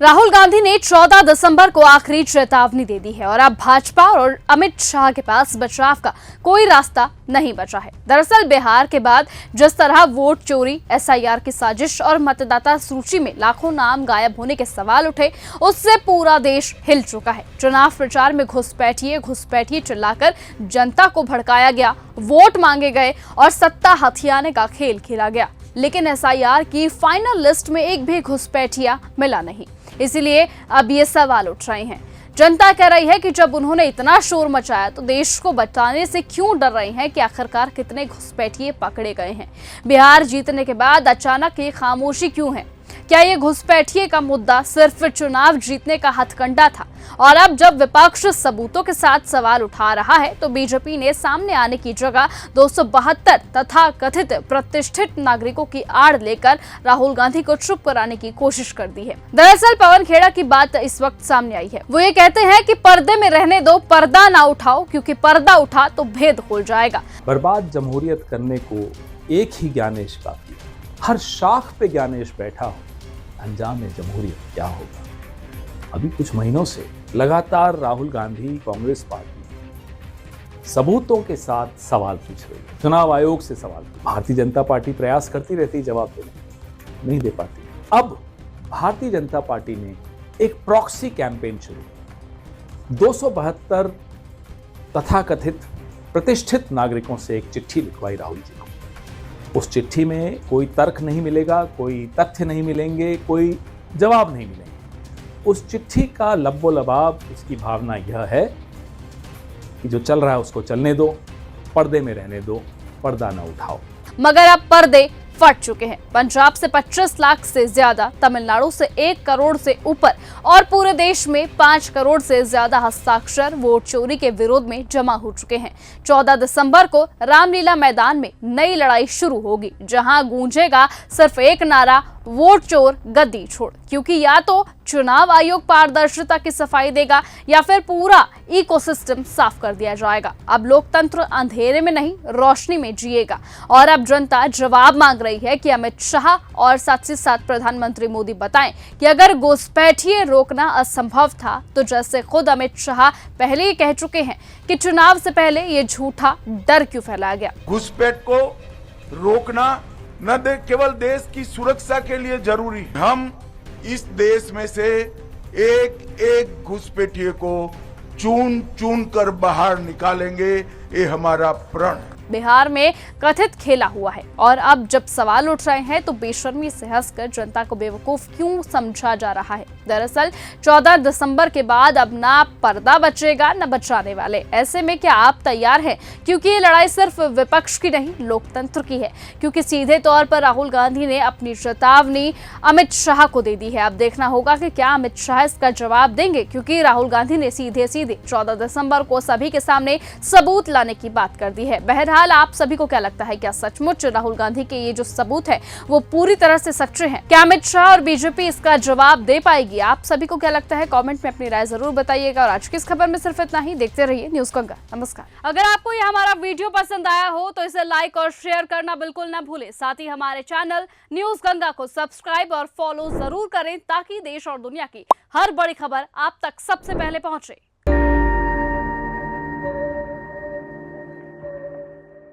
राहुल गांधी ने 14 दिसंबर को आखिरी चेतावनी दे दी है और अब भाजपा और अमित शाह के पास बचाव का कोई रास्ता नहीं बचा है। दरअसल बिहार के बाद जिस तरह वोट चोरी, एसआईआर की साजिश और मतदाता सूची में लाखों नाम गायब होने के सवाल उठे, उससे पूरा देश हिल चुका है। चुनाव प्रचार में घुसपैठिए चिल्लाकर जनता को भड़काया गया, वोट मांगे गए और सत्ता हथियाने का खेल खेला गया। लेकिन एसआईआर की फाइनल लिस्ट में एक भी घुसपैठिया मिला नहीं। इसीलिए अब ये सवाल उठ रहे हैं। जनता कह रही है कि जब उन्होंने इतना शोर मचाया तो देश को बताने से क्यों डर रहे हैं कि आखिरकार कितने घुसपैठिए पकड़े गए हैं। बिहार जीतने के बाद अचानक ये खामोशी क्यों है? क्या ये घुसपैठिए का मुद्दा सिर्फ चुनाव जीतने का हथकंडा था? और अब जब विपक्ष सबूतों के साथ सवाल उठा रहा है तो बीजेपी ने सामने आने की जगह 272 तथा कथित प्रतिष्ठित नागरिकों की आड़ लेकर राहुल गांधी को चुप कराने की कोशिश कर दी है। दरअसल पवन खेड़ा की बात इस वक्त सामने आई है। वो ये कहते हैं कि पर्दे में रहने दो, पर्दा ना उठाओ, क्योंकि पर्दा उठा तो भेद खुल जाएगा। बर्बाद जमहूरियत करने को एक ही ज्ञानेश काफी, हर शाख पे ज्ञानेश बैठा हो, अंजाम जमहूरियत क्या होगा। अभी कुछ महीनों से लगातार राहुल गांधी कांग्रेस पार्टी सबूतों के साथ सवाल पूछ रही है, चुनाव आयोग से सवाल। भारतीय जनता पार्टी प्रयास करती रहती, जवाब देने नहीं दे पाती। अब भारतीय जनता पार्टी ने एक प्रॉक्सी कैंपेन शुरू, 272 तथाकथित प्रतिष्ठित नागरिकों से एक चिट्ठी लिखवाई राहुल जी को। उस चिट्ठी में कोई तर्क नहीं मिलेगा, कोई तथ्य नहीं मिलेंगे, कोई जवाब नहीं मिलेंगे। उस चिट्ठी का लब्बो लबाब, उसकी भावना यह है कि जो चल रहा है उसको चलने दो, पर्दे में रहने दो, पर्दा न उठाओ। मगर अब पर्दे फट चुके हैं। पंजाब से 25 लाख से ज्यादा, तमिलनाडु से 1 करोड़ से ऊपर और पूरे देश में 5 करोड़ से ज्यादा हस्ताक्षर वोट चोरी के विरोध में जमा हो चुके हैं। 14 दिसंबर को रामलीला मैदान में नई लड़ाई शुरू होगी, जहां गूंजेगा सिर्फ एक नारा, वोट चोर गद्दी छोड़। क्योंकि या तो चुनाव आयोग पारदर्शिता की सफाई देगा या फिर पूरा इकोसिस्टम साफ कर दिया जाएगा। अब लोकतंत्र अंधेरे में नहीं, रोशनी में जिएगा। और अब जनता जवाब मांग रही है कि अमित शाह और साथ ही साथ प्रधानमंत्री मोदी बताएं कि अगर घुसपैठिए रोकना असंभव था तो जैसे खुद अमित शाह पहले ही कह चुके हैं कि चुनाव से पहले ये झूठा डर क्यों फैलाया गया। घुसपैठ को रोकना न केवल देश की सुरक्षा के लिए जरूरी, हम इस देश में से एक एक घुसपैठिए को चुन चुन कर बाहर निकालेंगे, ये हमारा प्रण। बिहार में कथित खेला हुआ है और अब जब सवाल उठ रहे हैं तो बेशर्मी से हंसकर जनता को बेवकूफ क्यों समझा जा रहा है। दरअसल 14 दिसंबर के बाद अब ना पर्दा बचेगा न बचाने वाले। ऐसे में क्या आप तैयार हैं? क्योंकि ये लड़ाई सिर्फ विपक्ष की नहीं, लोकतंत्र की है। क्योंकि सीधे तौर पर राहुल गांधी ने अपनी चेतावनी अमित शाह को दे दी है। अब देखना होगा कि क्या अमित शाह इसका जवाब देंगे, क्योंकि राहुल गांधी ने सीधे 14 दिसंबर को सभी के सामने सबूत लाने की बात कर दी है। बहरहाल आप सभी को क्या लगता है, क्या सचमुच राहुल गांधी के ये जो सबूत है वो पूरी तरह से सच्चे हैं? क्या अमित शाह और बीजेपी इसका जवाब दे पाएगी? आप सभी को क्या लगता है, कमेंट में अपनी राय जरूर बताइएगा। और आज की इस खबर में सिर्फ इतना ही। देखते रहिए न्यूज़ गंगा। नमस्कार। अगर आपको ये हमारा वीडियो पसंद आया हो तो इसे लाइक और शेयर करना बिल्कुल ना भूलें। साथ ही हमारे चैनल न्यूज़ गंगा को सब्सक्राइब और फॉलो जरूर करें ताकि देश और दुनिया की हर बड़ी खबर आप तक सबसे पहले पहुंचे।